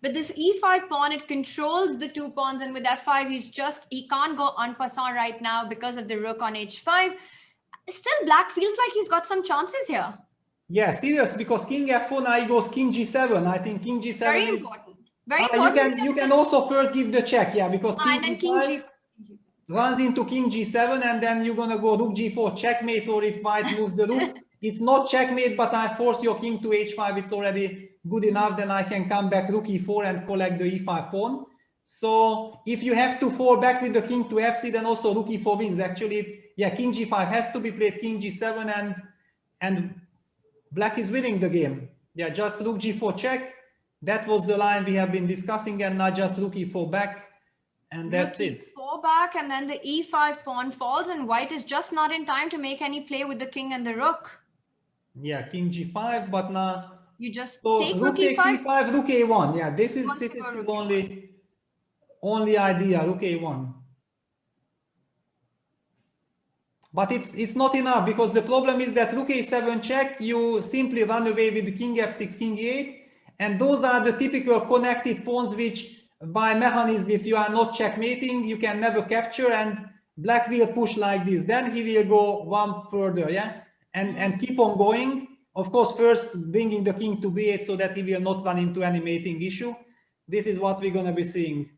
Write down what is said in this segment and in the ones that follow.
But this e5 pawn, it controls the 2 pawns, and with f5, he can't go en passant right now because of the rook on h5. Still, black feels like he's got some chances here. Yeah, serious, because king f4, now he goes king g7. I think king g7 very is important. Very important. You can also first give the check, yeah, because king g5 runs into king g7, and then you're gonna go rook g4 checkmate, or if white moves the rook, it's not checkmate, but I force your king to h5. It's already good enough. Then I can come back rook e4 and collect the e5 pawn. So if you have to fall back with the king to f3, then also rook e4 wins. Actually, yeah, king g5 has to be played, king g7, and black is winning the game. Yeah, just rook g4 check. That was the line we have been discussing, and not just rook e4 back. And that's it. Rook e4 back, and then the e5 pawn falls, and white is just not in time to make any play with the king and the rook. Yeah, king g5, but now you just so take rook takes e5, rook a1. Yeah, this is his only idea, rook a1. But it's not enough, because the problem is that rook a7 check, you simply run away with the king f6, king e8, and those are the typical connected pawns which, by mechanism, if you are not checkmating, you can never capture, and black will push like this. Then he will go one further, yeah, and keep on going. Of course, first bringing the king to b8 so that he will not run into any mating issue. This is what we're going to be seeing.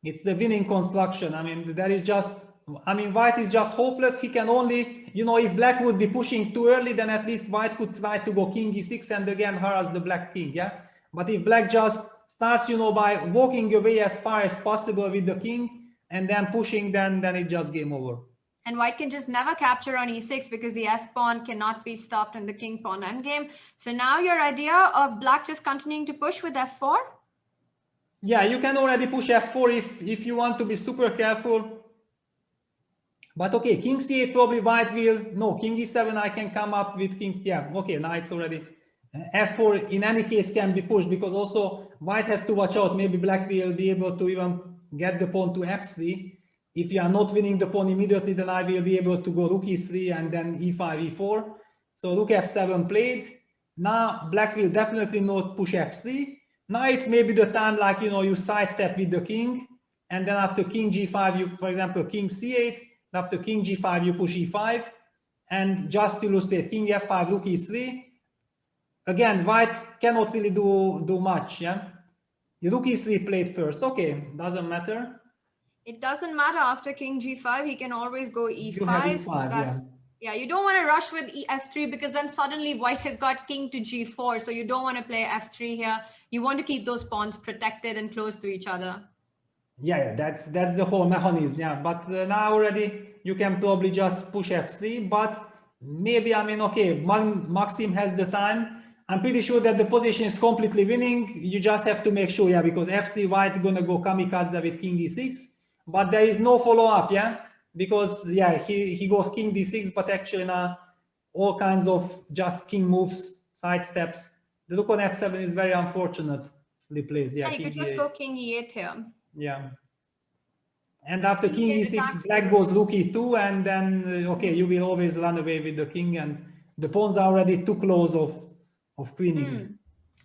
It's the winning construction. I mean, there is just, I mean, white is just hopeless. He can only, you know, if black would be pushing too early, then at least white could try to go king e6 and again harass the black king, yeah. But if black just starts, you know, by walking away as far as possible with the king and then pushing, then it's just game over. And white can just never capture on e6 because the f pawn cannot be stopped in the king pawn endgame. So now your idea of black just continuing to push with f4? Yeah, you can already push f4 if you want to be super careful. But okay, king c8 probably white will, no, king e7 I can come up with king, yeah, okay, now it's already, f4 in any case can be pushed, because also white has to watch out. Maybe black will be able to even get the pawn to f3. If you are not winning the pawn immediately, then I will be able to go rook e3 and then e5, e4. So rook f7 played. Now black will definitely not push f3. Now it's maybe the time, like, you know, you sidestep with the king, and then after king g5, you, for example, king c8, after king g5, you push e5, and just to illustrate, king f5, rook e3. Again, white cannot really do much, yeah? Rook e3 played first. Okay, doesn't matter. It doesn't matter. After king g5, he can always go e5. You have e5, so that's, yeah, you don't want to rush with f3, because then suddenly white has got king to g4. So you don't want to play f3 here. You want to keep those pawns protected and close to each other. Yeah, that's the whole mechanism. Yeah, but now already you can probably just push f3. But maybe, I mean, okay, Maxime has the time. I'm pretty sure that the position is completely winning. You just have to make sure, yeah, because f3 white gonna go kamikaze with king e6. But there is no follow-up, yeah, because yeah, he goes king d6, but actually now all kinds of just king moves, side steps. The rook on f7 is very unfortunately placed. Yeah, you could just go king e8 here. Yeah. And after king e6, black goes rook e2, and then okay, you will always run away with the king, and the pawns are already too close of queening.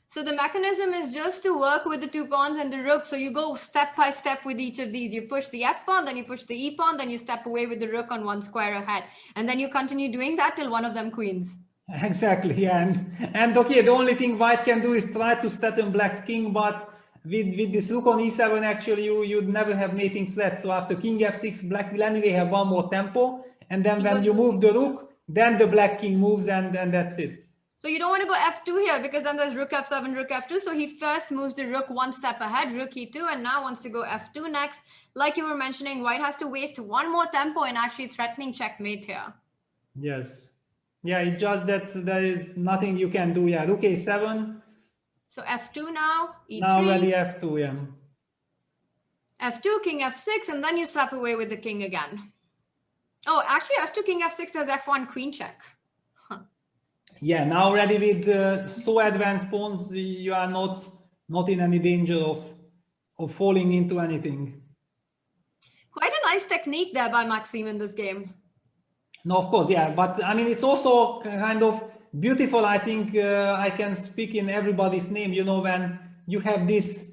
So the mechanism is just to work with the 2 pawns and the rook. So you go step by step with each of these. You push the f pawn, then you push the e pawn, then you step away with the rook on 1 square ahead. And then you continue doing that till one of them queens. Exactly, yeah. And okay, the only thing white can do is try to threaten black's king, but with this rook on e7, actually you'd never have mating threats. So after king f6, black will anyway have one more tempo. And then when you move the rook, then the black king moves, and that's it. So you don't want to go f2 here, because then there's rook f7, rook f2. So he first moves the rook 1 step ahead, rook e2, and now wants to go f2 next. Like you were mentioning, white has to waste one more tempo in actually threatening checkmate here. Yes. Yeah, it's just that there is nothing you can do. Yeah, rook a7. So f2 now, e3. Now ready f2, yeah. f2, king f6, and then you slap away with the king again. Oh, actually f2, king f6, there's f1, queen check. Yeah, now already with so advanced pawns, you are not in any danger of falling into anything. Quite a nice technique there by Maxime in this game. No, of course, yeah, but I mean, it's also kind of beautiful. I think I can speak in everybody's name. You know, when you have this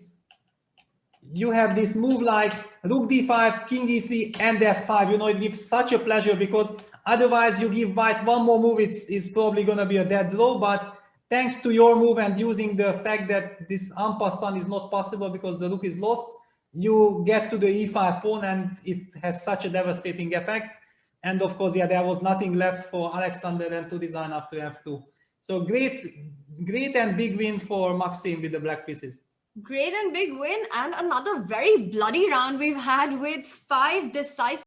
move like rook d5, king e3, and f5. You know, it gives such a pleasure, because otherwise you give white one more move, it's probably going to be a dead draw. But thanks to your move and using the fact that this en passant is not possible because the rook is lost, you get to the e5 pawn, and it has such a devastating effect. And of course, yeah, there was nothing left for Alexander and to design after f2. So great and big win for Maxime with the black pieces. Great and big win, and another very bloody round we've had with 5 decisive